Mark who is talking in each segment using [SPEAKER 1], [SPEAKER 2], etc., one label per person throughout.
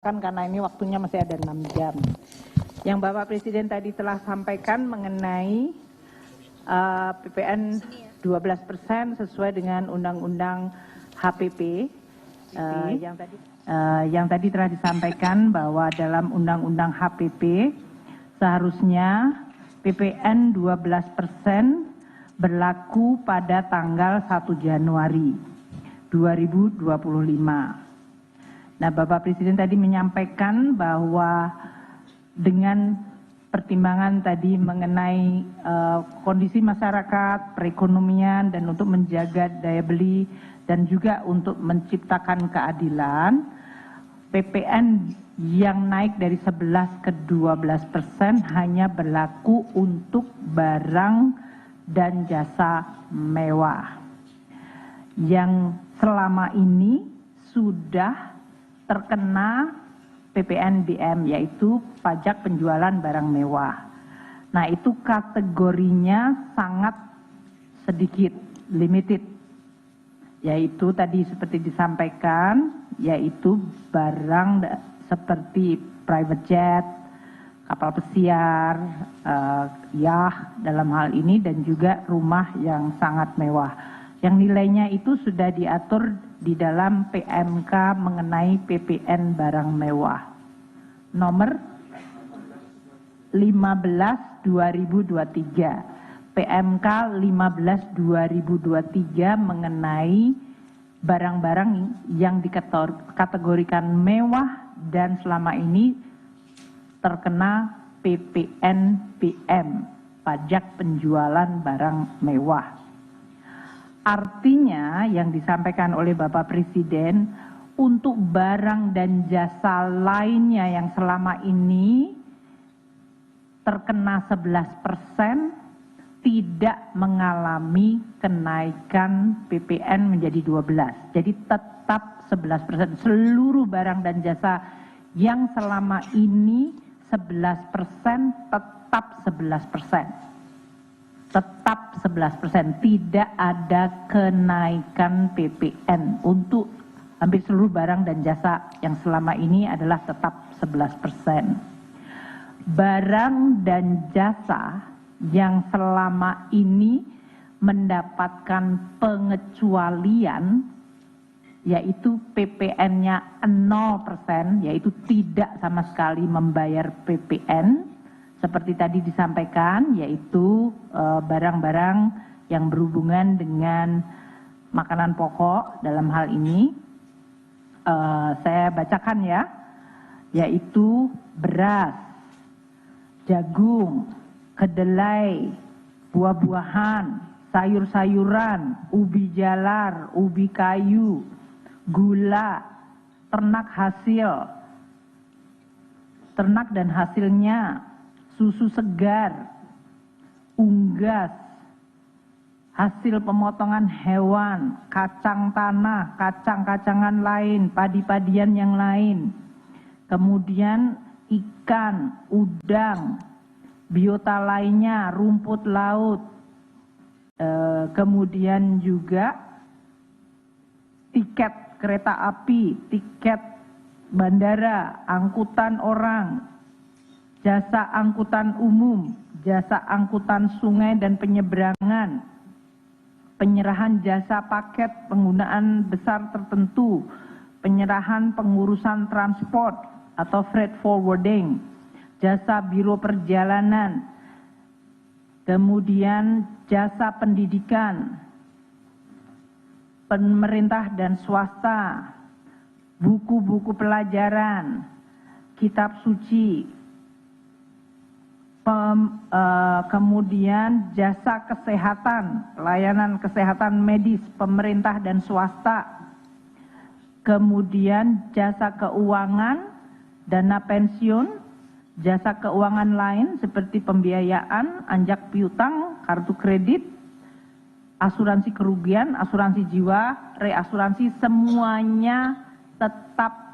[SPEAKER 1] Karena ini waktunya masih ada 6 jam. Yang Bapak Presiden tadi telah sampaikan mengenai PPN 12% sesuai dengan Undang-Undang HPP. Yang tadi telah disampaikan bahwa dalam Undang-Undang HPP seharusnya PPN 12% berlaku pada tanggal 1 Januari 2025. Nah, Bapak Presiden tadi menyampaikan bahwa dengan pertimbangan tadi mengenai kondisi masyarakat, perekonomian, dan untuk menjaga daya beli, dan juga untuk menciptakan keadilan, PPN yang naik dari 11 ke 12% hanya berlaku untuk barang dan jasa mewah. Yang selama ini sudah terkena PPNBM, yaitu pajak penjualan barang mewah. Nah, itu kategorinya sangat sedikit, limited, yaitu tadi seperti disampaikan, yaitu barang seperti private jet, kapal pesiar, yah dalam hal ini, dan juga rumah yang sangat mewah. Yang nilainya itu sudah diatur di dalam PMK mengenai PPN barang mewah. Nomor 15/2023. PMK 15/2023 mengenai barang-barang yang dikategorikan mewah dan selama ini terkena PPNBM, pajak penjualan barang mewah. Artinya yang disampaikan oleh Bapak Presiden, untuk barang dan jasa lainnya yang selama ini terkena 11% tidak mengalami kenaikan PPN menjadi 12. Jadi tetap 11%. Seluruh barang dan jasa yang selama ini 11% tetap 11%. Tetap 11%, tidak ada kenaikan PPN untuk hampir seluruh barang dan jasa yang selama ini adalah tetap 11%. Barang dan jasa yang selama ini mendapatkan pengecualian, yaitu PPN-nya 0%, yaitu tidak sama sekali membayar PPN, seperti tadi disampaikan, yaitu barang-barang yang berhubungan dengan makanan pokok dalam hal ini. Saya bacakan ya, yaitu beras, jagung, kedelai, buah-buahan, sayur-sayuran, ubi jalar, ubi kayu, gula, ternak dan hasilnya, susu segar, unggas, hasil pemotongan hewan, kacang tanah, kacang-kacangan lain, padi-padian yang lain, kemudian ikan, udang, biota lainnya, rumput laut, kemudian juga tiket kereta api, tiket bandara, angkutan orang, jasa angkutan umum, jasa angkutan sungai dan penyeberangan, penyerahan jasa paket penggunaan besar tertentu, penyerahan pengurusan transport atau freight forwarding, jasa biro perjalanan, kemudian jasa pendidikan, pemerintah dan swasta, buku-buku pelajaran, kitab suci, kemudian jasa kesehatan, layanan kesehatan medis, pemerintah dan swasta, kemudian jasa keuangan, dana pensiun, jasa keuangan lain seperti pembiayaan, anjak piutang, kartu kredit, asuransi kerugian, asuransi jiwa, reasuransi, semuanya tetap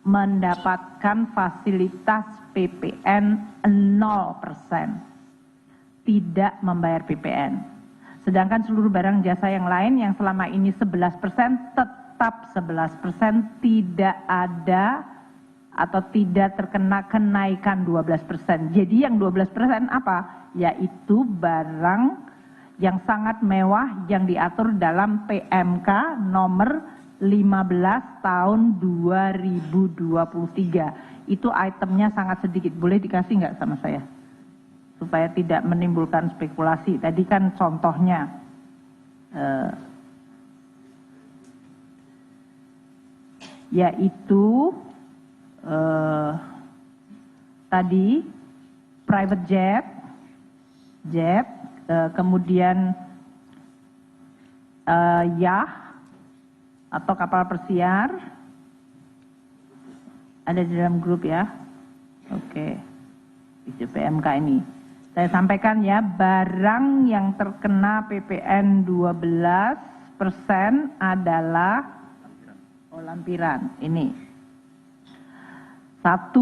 [SPEAKER 1] mendapatkan fasilitas PPN 0%, tidak membayar PPN. Sedangkan seluruh barang jasa yang lain yang selama ini 11% tetap 11%, tidak ada atau tidak terkena kenaikan 12%. Jadi yang 12% apa? Yaitu barang yang sangat mewah yang diatur dalam PMK nomor 15 tahun 2023. Itu itemnya sangat sedikit. Boleh dikasih nggak sama saya? Supaya tidak menimbulkan spekulasi. Tadi kan contohnya yaitu tadi private jet, kemudian yacht atau kapal persiar, ada di dalam grup ya. Oke, itu PMK ini. Saya sampaikan ya, barang yang terkena PPN 12% adalah lampiran ini. 1.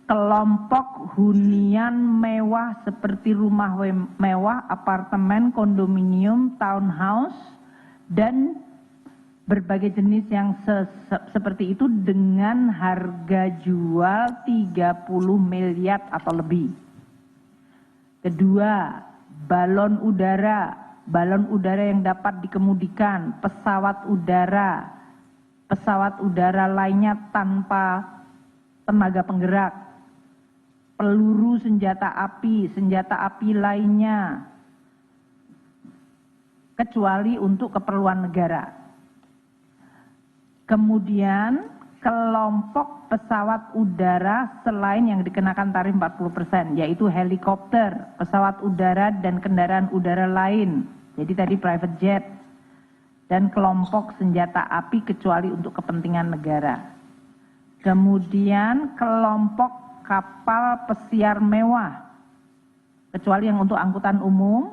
[SPEAKER 1] Kelompok hunian mewah seperti rumah mewah, apartemen, kondominium, townhouse, dan berbagai jenis yang seperti itu dengan harga jual 30 miliar atau lebih. Kedua, balon udara yang dapat dikemudikan, pesawat udara lainnya tanpa tenaga penggerak, peluru senjata api lainnya, kecuali untuk keperluan negara. Kemudian kelompok pesawat udara selain yang dikenakan tarif 40%, yaitu helikopter, pesawat udara dan kendaraan udara lain. Jadi tadi private jet, dan kelompok senjata api kecuali untuk kepentingan negara. Kemudian kelompok kapal pesiar mewah, kecuali yang untuk angkutan umum,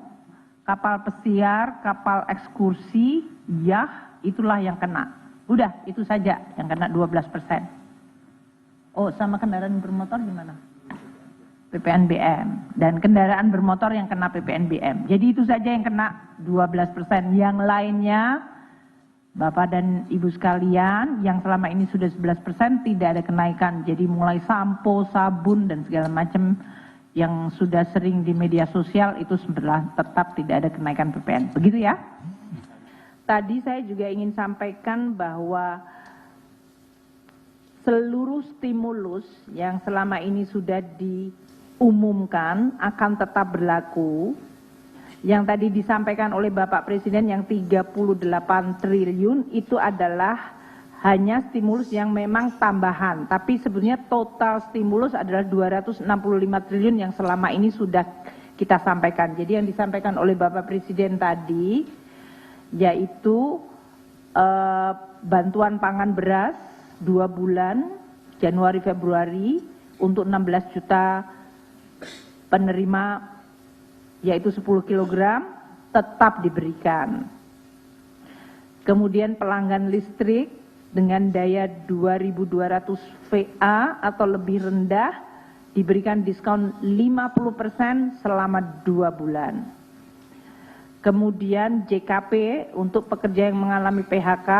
[SPEAKER 1] kapal pesiar, kapal ekskursi, yacht, itulah yang kena. Udah, itu saja yang kena 12%. Oh, sama kendaraan bermotor gimana? PPNBM. Dan kendaraan bermotor yang kena PPNBM. Jadi itu saja yang kena 12%. Yang lainnya, Bapak dan Ibu sekalian, yang selama ini sudah 11% tidak ada kenaikan. Jadi mulai sampo, sabun, dan segala macam yang sudah sering di media sosial itu sebenarnya tetap tidak ada kenaikan PPN. Begitu ya. Tadi saya juga ingin sampaikan bahwa seluruh stimulus yang selama ini sudah diumumkan akan tetap berlaku. Yang tadi disampaikan oleh Bapak Presiden yang 38 triliun itu adalah hanya stimulus yang memang tambahan. Tapi sebenarnya total stimulus adalah 265 triliun yang selama ini sudah kita sampaikan. Jadi yang disampaikan oleh Bapak Presiden tadi yaitu bantuan pangan beras 2 bulan Januari Februari untuk 16 juta penerima yaitu 10 kg tetap diberikan. Kemudian pelanggan listrik dengan daya 2200 VA atau lebih rendah diberikan diskon 50% selama 2 bulan. Kemudian JKP untuk pekerja yang mengalami PHK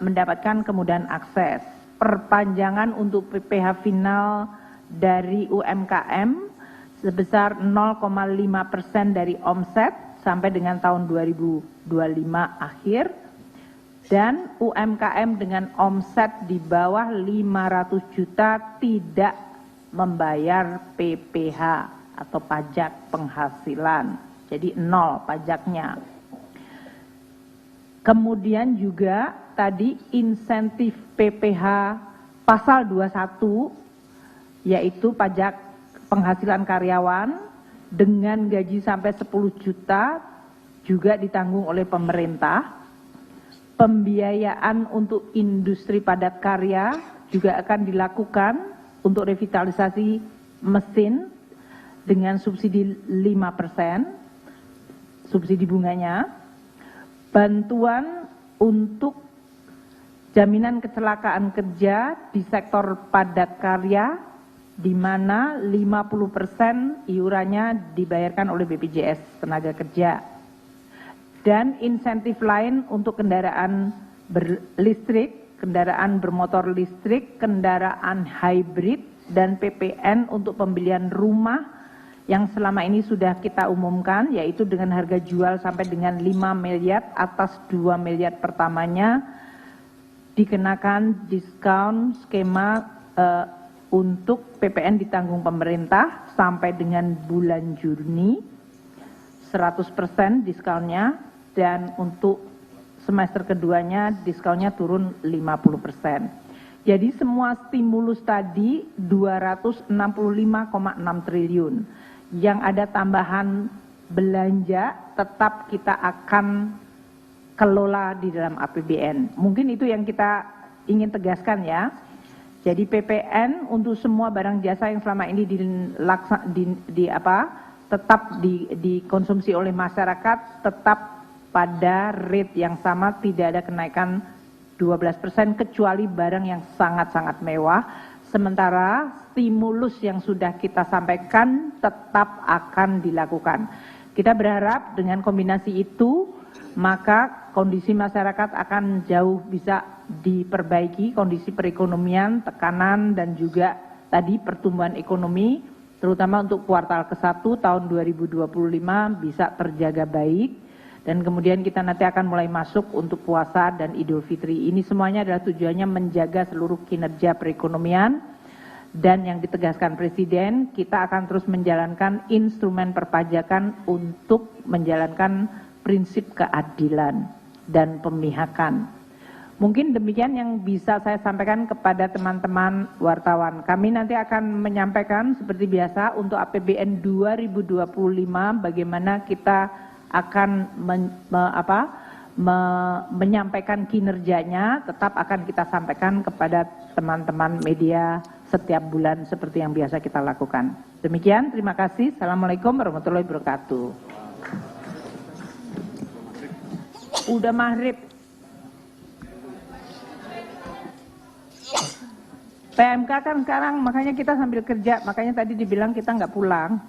[SPEAKER 1] mendapatkan kemudahan akses. Perpanjangan untuk PPh final dari UMKM sebesar 0,5% dari omset sampai dengan tahun 2025 akhir. Dan UMKM dengan omset di bawah 500 juta tidak membayar PPh atau pajak penghasilan. Jadi 0 pajaknya. Kemudian juga tadi insentif PPh pasal 21 yaitu pajak penghasilan karyawan dengan gaji sampai 10 juta juga ditanggung oleh pemerintah. Pembiayaan untuk industri padat karya juga akan dilakukan untuk revitalisasi mesin dengan subsidi 5%. Subsidi bunganya, bantuan untuk jaminan kecelakaan kerja di sektor padat karya di mana 50% iurannya dibayarkan oleh BPJS tenaga kerja. Dan insentif lain untuk kendaraan berlistrik kendaraan bermotor listrik, kendaraan hybrid, dan PPN untuk pembelian rumah yang selama ini sudah kita umumkan, yaitu dengan harga jual sampai dengan 5 miliar, atas 2 miliar pertamanya dikenakan diskon skema untuk PPN ditanggung pemerintah sampai dengan bulan Juni, 100% diskonnya, dan untuk semester keduanya diskonnya turun 50%. Jadi semua stimulus tadi 265,6 triliun. Yang ada tambahan belanja tetap kita akan kelola di dalam APBN. Mungkin itu yang kita ingin tegaskan ya. Jadi PPN untuk semua barang jasa yang selama ini tetap dikonsumsi oleh masyarakat tetap pada rate yang sama, tidak ada kenaikan 12% kecuali barang yang sangat-sangat mewah. Sementara stimulus yang sudah kita sampaikan tetap akan dilakukan. Kita berharap dengan kombinasi itu maka kondisi masyarakat akan jauh bisa diperbaiki, kondisi perekonomian, tekanan, dan juga tadi pertumbuhan ekonomi, terutama untuk kuartal ke-1 tahun 2025 bisa terjaga baik. Dan kemudian kita nanti akan mulai masuk untuk puasa dan Idul Fitri. Ini semuanya adalah tujuannya menjaga seluruh kinerja perekonomian. Dan yang ditegaskan Presiden, kita akan terus menjalankan instrumen perpajakan untuk menjalankan prinsip keadilan dan pemihakan. Mungkin demikian yang bisa saya sampaikan kepada teman-teman wartawan. Kami nanti akan menyampaikan seperti biasa untuk APBN 2025 bagaimana kita akan menyampaikan kinerjanya, tetap akan kita sampaikan kepada teman-teman media setiap bulan seperti yang biasa kita lakukan. Demikian, terima kasih. Assalamualaikum warahmatullahi wabarakatuh. Udah maghrib. PMK kan sekarang, makanya kita sambil kerja, makanya tadi dibilang kita nggak pulang.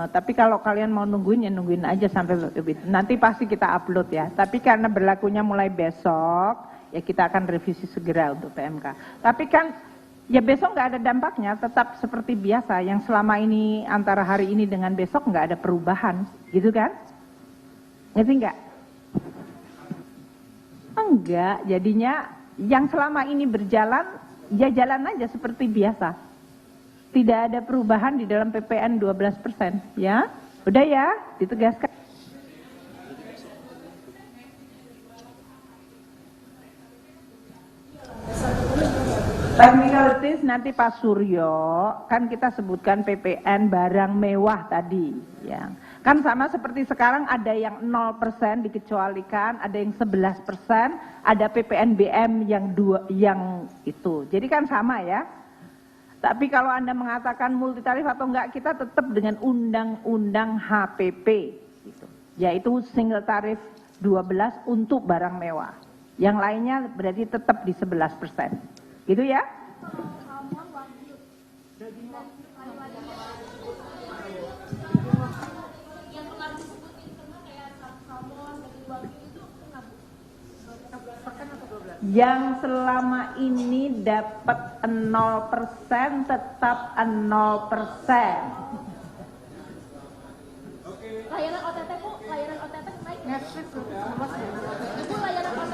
[SPEAKER 1] Tapi kalau kalian mau nungguin ya nungguin aja sampai nanti pasti kita upload ya. Tapi karena berlakunya mulai besok ya kita akan revisi segera untuk PMK. Tapi kan ya besok nggak ada dampaknya, tetap seperti biasa. Yang selama ini antara hari ini dengan besok nggak ada perubahan, gitu kan? Ngerti nggak? Enggak, jadinya yang selama ini berjalan ya jalan aja seperti biasa. Tidak ada perubahan di dalam PPN 12%, ya. Udah ya, ditegaskan. Technicalities nanti Pak Suryo, kan kita sebutkan PPN barang mewah tadi, ya. Kan sama seperti sekarang ada yang 0% dikecualikan, ada yang 11%, ada PPNBM yang itu. Jadi kan sama ya. Tapi kalau Anda mengatakan multitarif atau enggak, kita tetap dengan Undang-Undang HPP, gitu. Yaitu single tarif 12 untuk barang mewah. Yang lainnya berarti tetap di 11%. Gitu ya? Yang selama ini dapat 0% tetap 0%.
[SPEAKER 2] Layanan OTT Bu, layanan OTT naik.